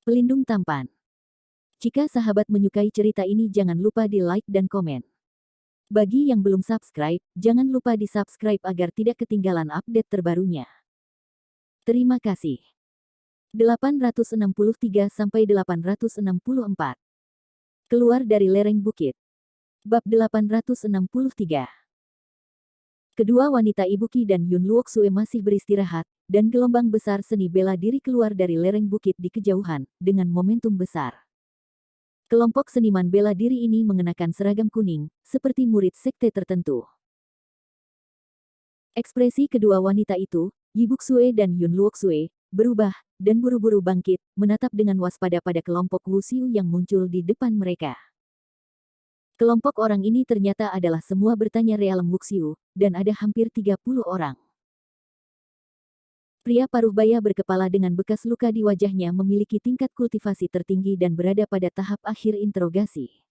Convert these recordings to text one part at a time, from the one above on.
Pelindung tampan. Jika sahabat menyukai cerita ini jangan lupa di like dan komen. Bagi yang belum subscribe, jangan lupa di subscribe agar tidak ketinggalan update terbarunya. Terima kasih. 863-864. Keluar dari lereng bukit. Bab 863. Kedua wanita Ibuki dan Yun Luoxue masih beristirahat, dan gelombang besar seni bela diri keluar dari lereng bukit di kejauhan, dengan momentum besar. Kelompok seniman bela diri ini mengenakan seragam kuning, seperti murid sekte tertentu. Ekspresi kedua wanita itu, Yibuksue dan Yun Luoxue, berubah, dan buru-buru bangkit, menatap dengan waspada pada kelompok Wuxiu yang muncul di depan mereka. Kelompok orang ini ternyata adalah semua bertanya realem Wuxiu, dan ada hampir 30 orang. Pria paruh baya berkepala dengan bekas luka di wajahnya memiliki tingkat kultivasi tertinggi dan berada pada tahap akhir interogasi.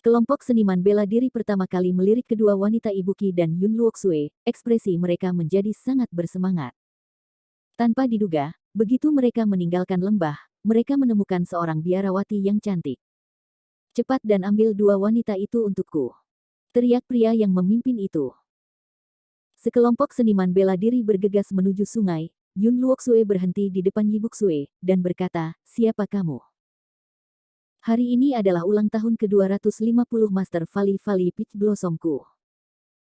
Kelompok seniman bela diri pertama kali melirik kedua wanita Ibuki dan Yun Luoxue, ekspresi mereka menjadi sangat bersemangat. Tanpa diduga, begitu mereka meninggalkan lembah, mereka menemukan seorang biarawati yang cantik. Cepat dan ambil dua wanita itu untukku. Teriak pria yang memimpin itu. Sekelompok seniman bela diri bergegas menuju sungai. Yun Luoxue berhenti di depan Yibuksue, dan berkata, siapa kamu? Hari ini adalah ulang tahun ke-250 Master Valley Valley Peach Blossomku.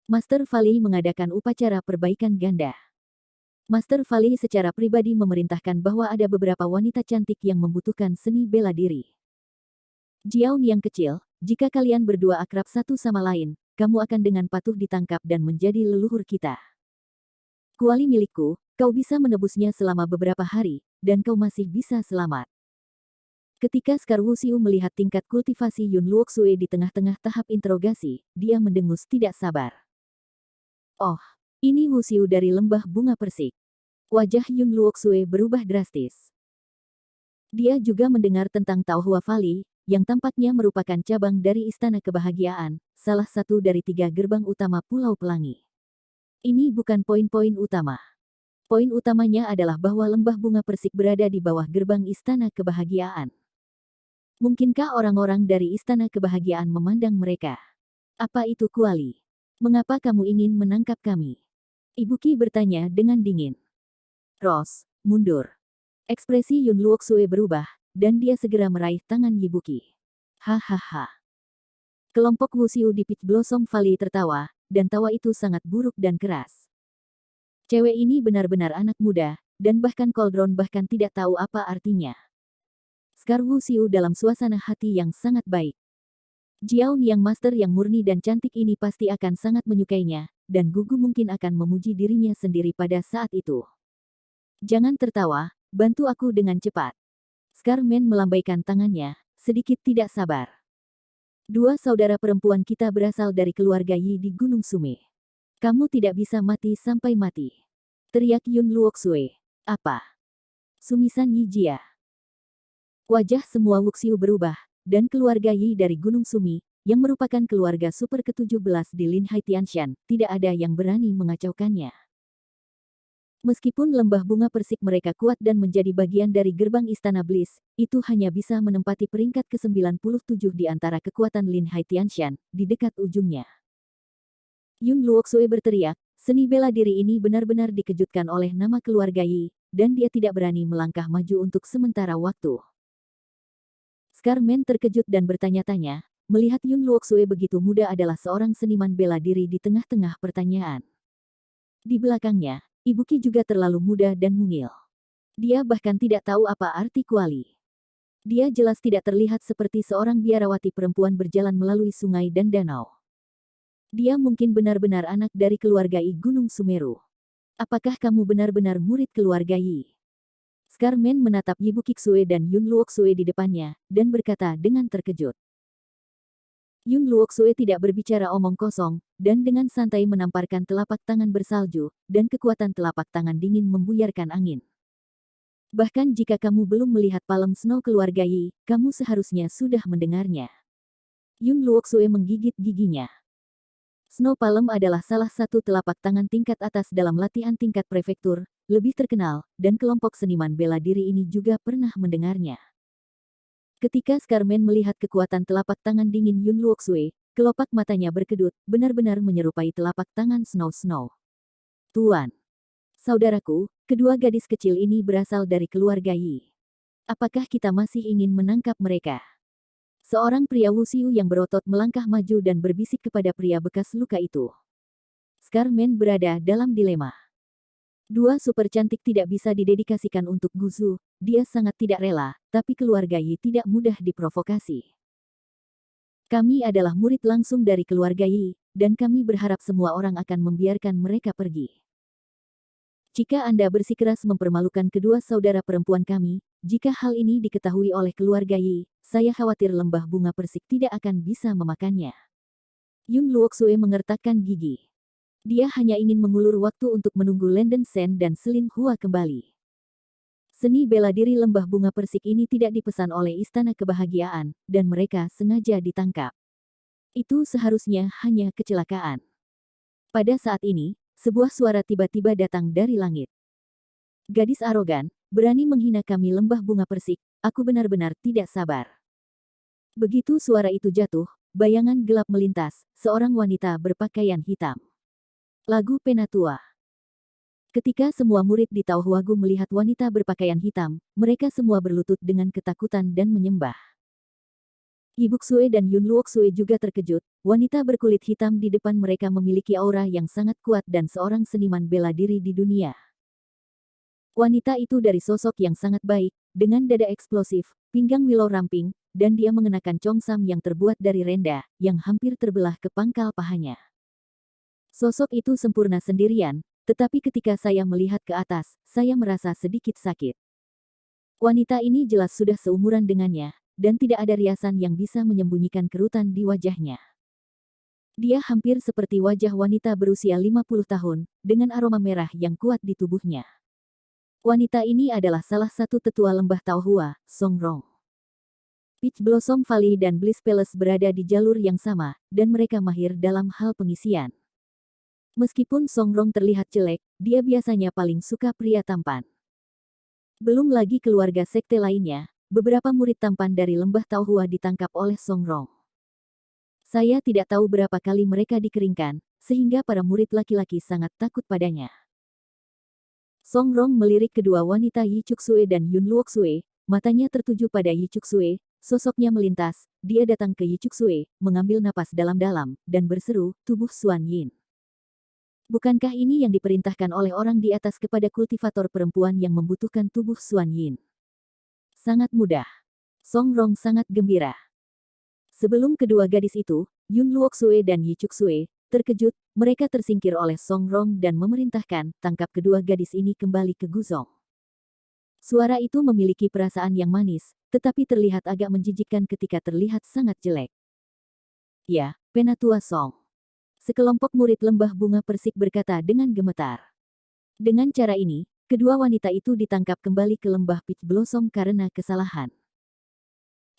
Master Valley mengadakan upacara perbaikan ganda. Master Valley secara pribadi memerintahkan bahwa ada beberapa wanita cantik yang membutuhkan seni bela diri. Jiaun yang kecil, jika kalian berdua akrab satu sama lain, kamu akan dengan patuh ditangkap dan menjadi leluhur kita. Kuali milikku, kau bisa menebusnya selama beberapa hari, dan kau masih bisa selamat. Ketika Scar Wuxiu melihat tingkat kultivasi Yun Luoxue di tengah-tengah tahap interogasi, dia mendengus tidak sabar. Oh, ini Wuxiu dari lembah bunga persik. Wajah Yun Luoxue berubah drastis. Dia juga mendengar tentang Taohua Valley, yang tampaknya merupakan cabang dari Istana Kebahagiaan, salah satu dari 3 gerbang utama Pulau Pelangi. Ini bukan poin-poin utama. Poin utamanya adalah bahwa lembah bunga persik berada di bawah gerbang Istana Kebahagiaan. Mungkinkah orang-orang dari Istana Kebahagiaan memandang mereka? Apa itu kuali? Mengapa kamu ingin menangkap kami? Ibuki bertanya dengan dingin. Ros, mundur. Ekspresi Yun Luoxue berubah, dan dia segera meraih tangan Yibuki. Hahaha. Kelompok Wuxiu di Peach Blossom Valley tertawa, dan tawa itu sangat buruk dan keras. Cewek ini benar-benar anak muda, dan bahkan Cauldron bahkan tidak tahu apa artinya. Scar Wuxiu dalam suasana hati yang sangat baik. Jiaun yang master yang murni dan cantik ini pasti akan sangat menyukainya, dan Gugu mungkin akan memuji dirinya sendiri pada saat itu. Jangan tertawa, bantu aku dengan cepat. Scarman melambaikan tangannya, sedikit tidak sabar. Dua saudara perempuan kita berasal dari keluarga Yi di Gunung Sume. Kamu tidak bisa mati sampai mati. Teriak Yun Luoxue. Apa? Sumisan Yi Jia. Wajah semua Wuxiu berubah, dan keluarga Yi dari Gunung Sumi, yang merupakan keluarga super ke-17 di Linhai Tianshan, tidak ada yang berani mengacaukannya. Meskipun lembah bunga persik mereka kuat dan menjadi bagian dari gerbang Istana Bliss, itu hanya bisa menempati peringkat ke-97 di antara kekuatan Linhai Tianshan, di dekat ujungnya. Yun Luoxue berteriak, seni bela diri ini benar-benar dikejutkan oleh nama keluarga Yi, dan dia tidak berani melangkah maju untuk sementara waktu. Scarman terkejut dan bertanya-tanya, melihat Yun Luoxue begitu muda adalah seorang seniman bela diri di tengah-tengah pertanyaan. Di belakangnya, Ibuki juga terlalu muda dan mungil. Dia bahkan tidak tahu apa arti kuali. Dia jelas tidak terlihat seperti seorang biarawati perempuan berjalan melalui sungai dan danau. Dia mungkin benar-benar anak dari keluarga Yi Gunung Sumeru. Apakah kamu benar-benar murid keluarga Yi? Scarman menatap Yibuki Xue dan Yun Luoxue di depannya, dan berkata dengan terkejut. Yun Luoxue tidak berbicara omong kosong, dan dengan santai menamparkan telapak tangan bersalju, dan kekuatan telapak tangan dingin membuyarkan angin. Bahkan jika kamu belum melihat palem snow keluarga Yi, kamu seharusnya sudah mendengarnya. Yun Luoxue menggigit giginya. Snow Palm adalah salah satu telapak tangan tingkat atas dalam latihan tingkat prefektur, lebih terkenal, dan kelompok seniman bela diri ini juga pernah mendengarnya. Ketika Scarman melihat kekuatan telapak tangan dingin Yun Luoxue, kelopak matanya berkedut, benar-benar menyerupai telapak tangan Snow Snow. Tuan. Saudaraku, kedua gadis kecil ini berasal dari keluarga Yi. Apakah kita masih ingin menangkap mereka? Seorang pria Wuxiu yang berotot melangkah maju dan berbisik kepada pria bekas luka itu. Scarman berada dalam dilema. Dua super cantik tidak bisa didedikasikan untuk Guzu, dia sangat tidak rela, tapi keluarga Yi tidak mudah diprovokasi. Kami adalah murid langsung dari keluarga Yi, dan kami berharap semua orang akan membiarkan mereka pergi. Jika Anda bersikeras mempermalukan kedua saudara perempuan kami, jika hal ini diketahui oleh keluarga Yi, saya khawatir lembah bunga persik tidak akan bisa memakannya. Yun Luoxue mengertakkan gigi. Dia hanya ingin mengulur waktu untuk menunggu Lenden Sen dan Selin Hua kembali. Seni bela diri lembah bunga persik ini tidak dipesan oleh Istana Kebahagiaan, dan mereka sengaja ditangkap. Itu seharusnya hanya kecelakaan. Pada saat ini, sebuah suara tiba-tiba datang dari langit. Gadis arogan, berani menghina kami lembah bunga persik, aku benar-benar tidak sabar. Begitu suara itu jatuh, bayangan gelap melintas, seorang wanita berpakaian hitam. Lagu Penatua. Ketika semua murid di Tao Huagu melihat wanita berpakaian hitam, mereka semua berlutut dengan ketakutan dan menyembah. Ibu Xue dan Yun Luoxue juga terkejut, wanita berkulit hitam di depan mereka memiliki aura yang sangat kuat dan seorang seniman bela diri di dunia. Wanita itu dari sosok yang sangat baik, dengan dada eksplosif, pinggang willow ramping, dan dia mengenakan congsam yang terbuat dari renda, yang hampir terbelah ke pangkal pahanya. Sosok itu sempurna sendirian, tetapi ketika saya melihat ke atas, saya merasa sedikit sakit. Wanita ini jelas sudah seumuran dengannya, dan tidak ada riasan yang bisa menyembunyikan kerutan di wajahnya. Dia hampir seperti wajah wanita berusia 50 tahun, dengan aroma merah yang kuat di tubuhnya. Wanita ini adalah salah satu tetua lembah Tao Hua, Song Rong. Peach Blossom Valley dan Bliss Palace berada di jalur yang sama, dan mereka mahir dalam hal pengisian. Meskipun Song Rong terlihat jelek, dia biasanya paling suka pria tampan. Belum lagi keluarga sekte lainnya, beberapa murid tampan dari lembah Tao Hua ditangkap oleh Song Rong. Saya tidak tahu berapa kali mereka dikeringkan, sehingga para murid laki-laki sangat takut padanya. Song Rong melirik kedua wanita Yi Chuxue dan Yun Luoxue, matanya tertuju pada Yi Chuxue, sosoknya melintas, dia datang ke Yi Chuxue, mengambil napas dalam-dalam, dan berseru, tubuh Xuan Yin. Bukankah ini yang diperintahkan oleh orang di atas kepada kultivator perempuan yang membutuhkan tubuh Xuan Yin? Sangat mudah. Song Rong sangat gembira. Sebelum kedua gadis itu, Yun Luoxue dan Yi Chuxue, terkejut, mereka tersingkir oleh Song Rong dan memerintahkan, tangkap kedua gadis ini kembali ke Guzong. Suara itu memiliki perasaan yang manis, tetapi terlihat agak menjijikkan ketika terlihat sangat jelek. Ya, Penatua Song. Sekelompok murid lembah bunga persik berkata dengan gemetar. Dengan cara ini, kedua wanita itu ditangkap kembali ke lembah Peach Blossom karena kesalahan.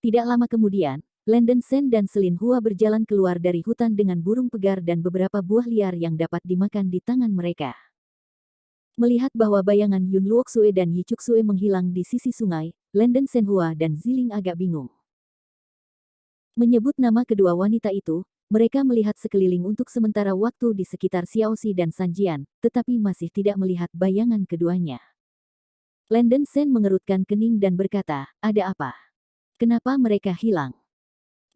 Tidak lama kemudian, Lenden Sen dan Selin Hua berjalan keluar dari hutan dengan burung pegar dan beberapa buah liar yang dapat dimakan di tangan mereka. Melihat bahwa bayangan Yun Luoxue dan Yi Chuxue menghilang di sisi sungai, Lenden Sen Hua dan Ziling agak bingung. Menyebut nama kedua wanita itu, mereka melihat sekeliling untuk sementara waktu di sekitar Xiaoxi dan Sanjian, tetapi masih tidak melihat bayangan keduanya. Lenden Sen mengerutkan kening dan berkata, ada apa? Kenapa mereka hilang?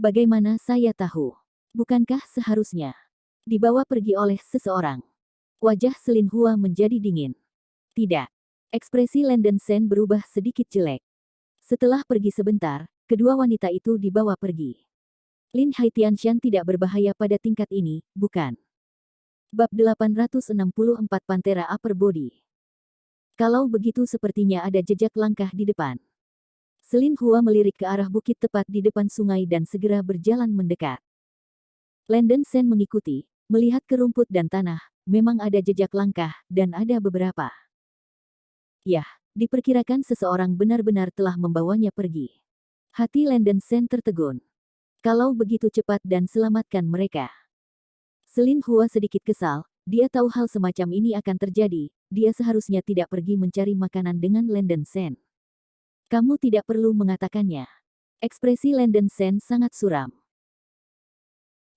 Bagaimana saya tahu? Bukankah seharusnya dibawa pergi oleh seseorang? Wajah Selin Hua menjadi dingin. Tidak. Ekspresi Lenden Sen berubah sedikit jelek. Setelah pergi sebentar, kedua wanita itu dibawa pergi. Lin Haitianshan tidak berbahaya pada tingkat ini, bukan? Bab 864 Pantera Upper Body. Kalau begitu sepertinya ada jejak langkah di depan. Selin Hua melirik ke arah bukit tepat di depan sungai dan segera berjalan mendekat. Lenden Sen mengikuti, melihat ke rumput dan tanah, memang ada jejak langkah, dan ada beberapa. Yah, diperkirakan seseorang benar-benar telah membawanya pergi. Hati Lenden Sen tertegun. Kalau begitu cepat dan selamatkan mereka. Selin Hua sedikit kesal, dia tahu hal semacam ini akan terjadi, dia seharusnya tidak pergi mencari makanan dengan Landon Sen. Kamu tidak perlu mengatakannya. Ekspresi Landon Sen sangat suram.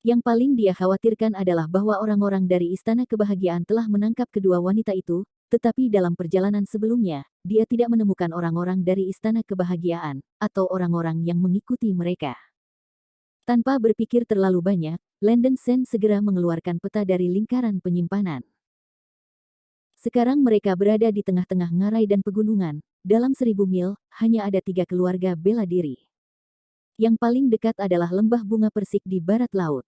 Yang paling dia khawatirkan adalah bahwa orang-orang dari Istana Kebahagiaan telah menangkap kedua wanita itu, tetapi dalam perjalanan sebelumnya, dia tidak menemukan orang-orang dari Istana Kebahagiaan, atau orang-orang yang mengikuti mereka. Tanpa berpikir terlalu banyak, Landon Sen segera mengeluarkan peta dari lingkaran penyimpanan. Sekarang mereka berada di tengah-tengah ngarai dan pegunungan. Dalam 1000 mil, hanya ada 3 keluarga bela diri. Yang paling dekat adalah lembah bunga persik di barat laut.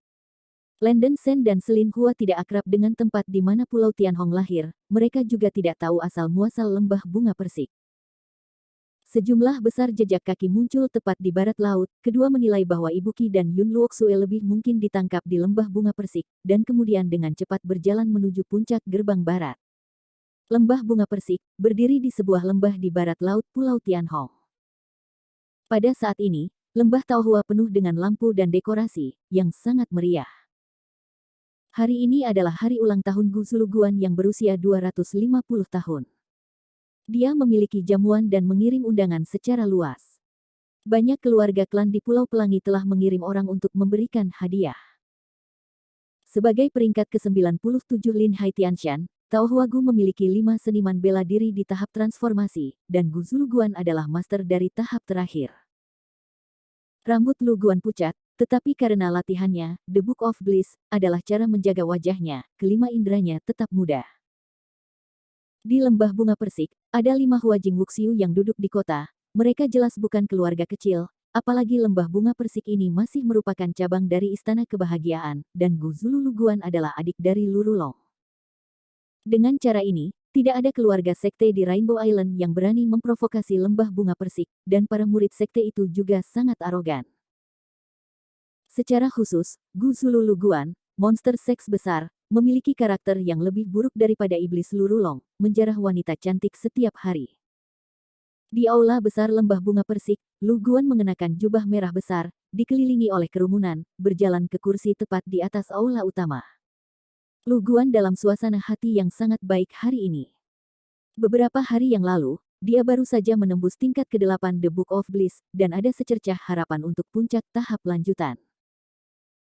Landon Sen dan Selin Hua tidak akrab dengan tempat di mana Pulau Tianhong lahir, mereka juga tidak tahu asal-muasal lembah bunga persik. Sejumlah besar jejak kaki muncul tepat di barat laut, kedua menilai bahwa Ibu Qi dan Yun Luoxue lebih mungkin ditangkap di lembah bunga persik, dan kemudian dengan cepat berjalan menuju puncak gerbang barat. Lembah bunga persik, berdiri di sebuah lembah di barat laut Pulau Tianhong. Pada saat ini, lembah Taohua penuh dengan lampu dan dekorasi, yang sangat meriah. Hari ini adalah hari ulang tahun Gu Zuluguan yang berusia 250 tahun. Dia memiliki jamuan dan mengirim undangan secara luas. Banyak keluarga klan di Pulau Pelangi telah mengirim orang untuk memberikan hadiah. Sebagai peringkat ke-97 Lin Hai Tianshan, Taohua Gu memiliki 5 seniman bela diri di tahap transformasi, dan Gu Zuluguan adalah master dari tahap terakhir. Rambut Lu Guan pucat, tetapi karena latihannya, The Book of Bliss, adalah cara menjaga wajahnya, kelima indranya tetap muda. Di lembah bunga persik, ada 5 Huajing Wuxiu yang duduk di kota, mereka jelas bukan keluarga kecil, apalagi lembah bunga persik ini masih merupakan cabang dari Istana Kebahagiaan, dan Gu Zululuguan adalah adik dari Lurulong. Dengan cara ini, tidak ada keluarga sekte di Rainbow Island yang berani memprovokasi lembah bunga persik, dan para murid sekte itu juga sangat arogan. Secara khusus, Gu Zululuguan, monster seks besar, memiliki karakter yang lebih buruk daripada iblis Lurulong, menjarah wanita cantik setiap hari. Di aula besar lembah bunga persik, Lu Guan mengenakan jubah merah besar, dikelilingi oleh kerumunan, berjalan ke kursi tepat di atas aula utama. Lu Guan dalam suasana hati yang sangat baik hari ini. Beberapa hari yang lalu, dia baru saja menembus tingkat ke-8 The Book of Bliss, dan ada secercah harapan untuk puncak tahap lanjutan.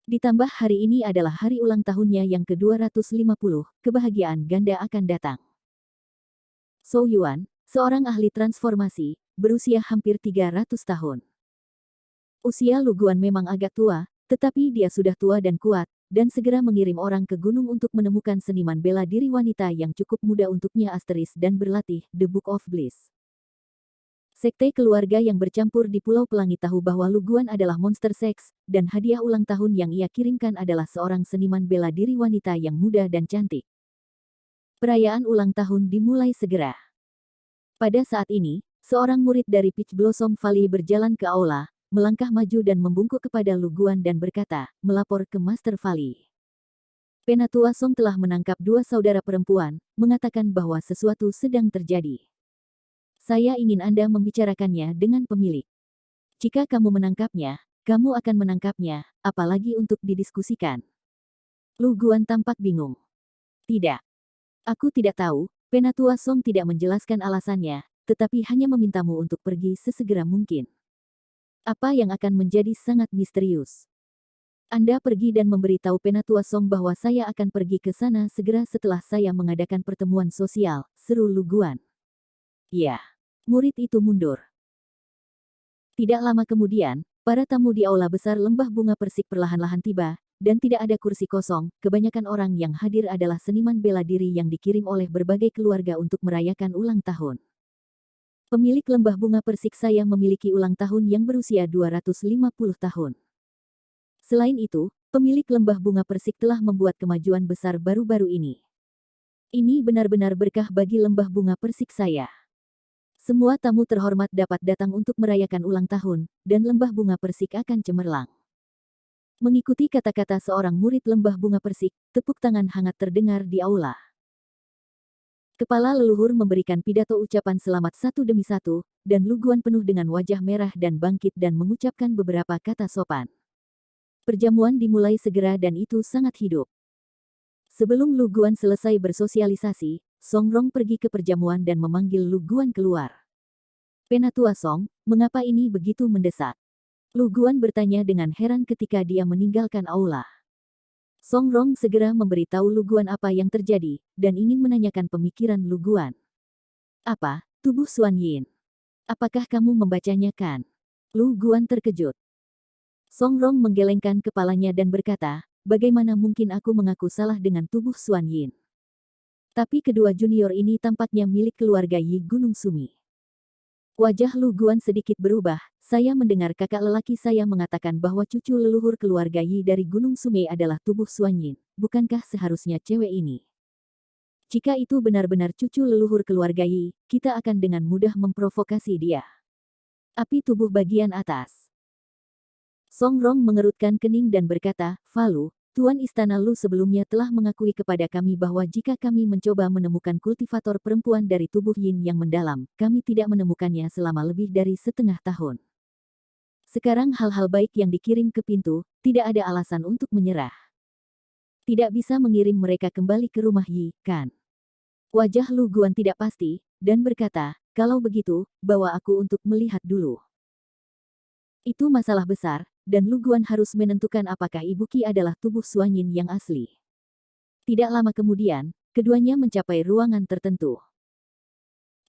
Ditambah hari ini adalah hari ulang tahunnya yang ke-250, kebahagiaan ganda akan datang. Zhou Yuan, seorang ahli transformasi, berusia hampir 300 tahun. Usia Lu Guan memang agak tua, tetapi dia sudah tua dan kuat, dan segera mengirim orang ke gunung untuk menemukan seniman bela diri wanita yang cukup muda untuknya asteris dan berlatih, The Book of Bliss. Sekte keluarga yang bercampur di Pulau Pelangi tahu bahwa Lu Guan adalah monster seks, dan hadiah ulang tahun yang ia kirimkan adalah seorang seniman bela diri wanita yang muda dan cantik. Perayaan ulang tahun dimulai segera. Pada saat ini, seorang murid dari Peach Blossom Valley berjalan ke aula, melangkah maju dan membungkuk kepada Lu Guan dan berkata, melapor ke Master Valley. Penatua Song telah menangkap 2 saudara perempuan, mengatakan bahwa sesuatu sedang terjadi. Saya ingin Anda membicarakannya dengan pemilik. Jika kamu menangkapnya, kamu akan menangkapnya, apalagi untuk didiskusikan. Lu Guan tampak bingung. Tidak. Aku tidak tahu, Penatua Song tidak menjelaskan alasannya, tetapi hanya memintamu untuk pergi sesegera mungkin. Apa yang akan menjadi sangat misterius. Anda pergi dan memberitahu Penatua Song bahwa saya akan pergi ke sana segera setelah saya mengadakan pertemuan sosial, seru Lu Guan. Ya. Murid itu mundur. Tidak lama kemudian, para tamu di aula besar lembah bunga persik perlahan-lahan tiba, dan tidak ada kursi kosong, kebanyakan orang yang hadir adalah seniman bela diri yang dikirim oleh berbagai keluarga untuk merayakan ulang tahun. Pemilik lembah bunga persik saya memiliki ulang tahun yang berusia 250 tahun. Selain itu, pemilik lembah bunga persik telah membuat kemajuan besar baru-baru ini. Ini benar-benar berkah bagi lembah bunga persik saya. Semua tamu terhormat dapat datang untuk merayakan ulang tahun, dan lembah bunga persik akan cemerlang. Mengikuti kata-kata seorang murid lembah bunga persik, tepuk tangan hangat terdengar di aula. Kepala leluhur memberikan pidato ucapan selamat satu demi satu, dan Lu Guan penuh dengan wajah merah dan bangkit dan mengucapkan beberapa kata sopan. Perjamuan dimulai segera dan itu sangat hidup. Sebelum Lu Guan selesai bersosialisasi, Songrong pergi ke perjamuan dan memanggil Lu Guan keluar. Penatua Song, mengapa ini begitu mendesak? Lu Guan bertanya dengan heran ketika dia meninggalkan aula. Songrong segera memberitahu Lu Guan apa yang terjadi, dan ingin menanyakan pemikiran Lu Guan. Apa, tubuh Xuan Yin? Apakah kamu membacanya kan? Lu Guan terkejut. Songrong menggelengkan kepalanya dan berkata, bagaimana mungkin aku mengaku salah dengan tubuh Xuan Yin? Tapi kedua junior ini tampaknya milik keluarga Yi Gunung Sumi. Wajah Lu Guan sedikit berubah, saya mendengar kakak lelaki saya mengatakan bahwa cucu leluhur keluarga Yi dari Gunung Sumi adalah tubuh Xuan Yin. Bukankah seharusnya cewek ini? Jika itu benar-benar cucu leluhur keluarga Yi, kita akan dengan mudah memprovokasi dia. Api tubuh bagian atas. Songrong mengerutkan kening dan berkata, Falu, Tuan Istana Lu sebelumnya telah mengakui kepada kami bahwa jika kami mencoba menemukan kultivator perempuan dari tubuh Yin yang mendalam, kami tidak menemukannya selama lebih dari setengah tahun. Sekarang hal-hal baik yang dikirim ke pintu, tidak ada alasan untuk menyerah. Tidak bisa mengirim mereka kembali ke rumah Yi, kan? Wajah Lu Guan tidak pasti, dan berkata, kalau begitu, bawa aku untuk melihat dulu. Itu masalah besar, dan Lu Guan harus menentukan apakah Ibu Qi adalah tubuh Xuan Yin yang asli. Tidak lama kemudian, keduanya mencapai ruangan tertentu.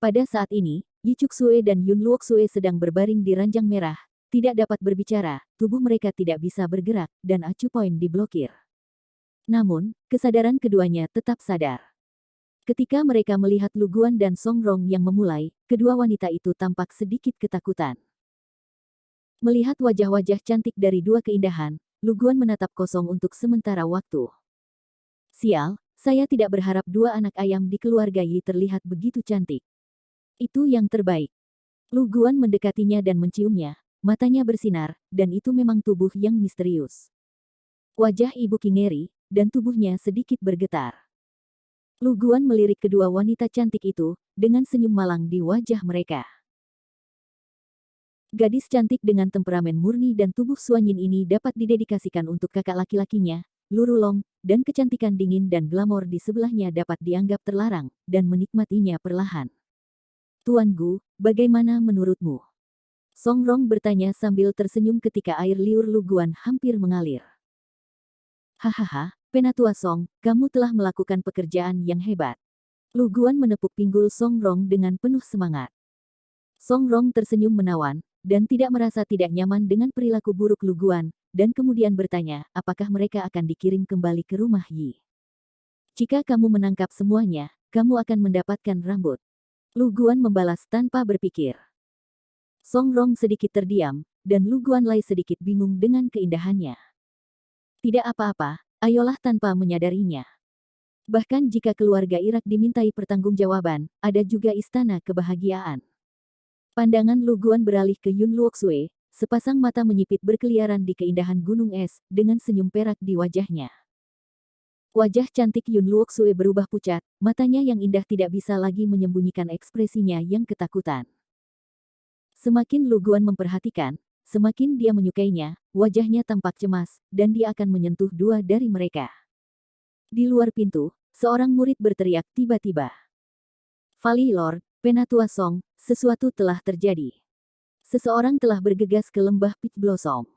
Pada saat ini, Yi Cuksue dan Yun Luoksue sedang berbaring di ranjang merah, tidak dapat berbicara, tubuh mereka tidak bisa bergerak, dan acu poin diblokir. Namun, kesadaran keduanya tetap sadar. Ketika mereka melihat Lu Guan dan Songrong yang memulai, kedua wanita itu tampak sedikit ketakutan. Melihat wajah-wajah cantik dari dua keindahan, Lu Guan menatap kosong untuk sementara waktu. Sial, saya tidak berharap dua anak ayam di keluarga Yi terlihat begitu cantik. Itu yang terbaik. Lu Guan mendekatinya dan menciumnya, matanya bersinar, dan itu memang tubuh yang misterius. Wajah Ibu Qi ngeri, dan tubuhnya sedikit bergetar. Lu Guan melirik kedua wanita cantik itu, dengan senyum malang di wajah mereka. Gadis cantik dengan temperamen murni dan tubuh Xuan Yin ini dapat didedikasikan untuk kakak laki-lakinya, Lu Rulong, dan kecantikan dingin dan glamor di sebelahnya dapat dianggap terlarang, dan menikmatinya perlahan. Tuan Gu, bagaimana menurutmu? Songrong bertanya sambil tersenyum ketika air liur Lu Guan hampir mengalir. Hahaha, Penatua Song, kamu telah melakukan pekerjaan yang hebat. Lu Guan menepuk pinggul Songrong dengan penuh semangat. Songrong tersenyum menawan, dan tidak merasa tidak nyaman dengan perilaku buruk Lu Guan, dan kemudian bertanya, apakah mereka akan dikirim kembali ke rumah Yi. Jika kamu menangkap semuanya, kamu akan mendapatkan rambut. Lu Guan membalas tanpa berpikir. Songrong sedikit terdiam, dan Lu Guan Lai sedikit bingung dengan keindahannya. Tidak apa-apa, ayolah tanpa menyadarinya. Bahkan jika keluarga Irak dimintai pertanggungjawaban, ada juga istana kebahagiaan. Pandangan Lu Guan beralih ke Yun Luoksue, sepasang mata menyipit berkeliaran di keindahan gunung es, dengan senyum perak di wajahnya. Wajah cantik Yun Luoksue berubah pucat, matanya yang indah tidak bisa lagi menyembunyikan ekspresinya yang ketakutan. Semakin Lu Guan memperhatikan, semakin dia menyukainya, wajahnya tampak cemas, dan dia akan menyentuh dua dari mereka. Di luar pintu, seorang murid berteriak tiba-tiba. Vali Lord, Penatua Song, sesuatu telah terjadi. Seseorang telah bergegas ke lembah Peach Blossom.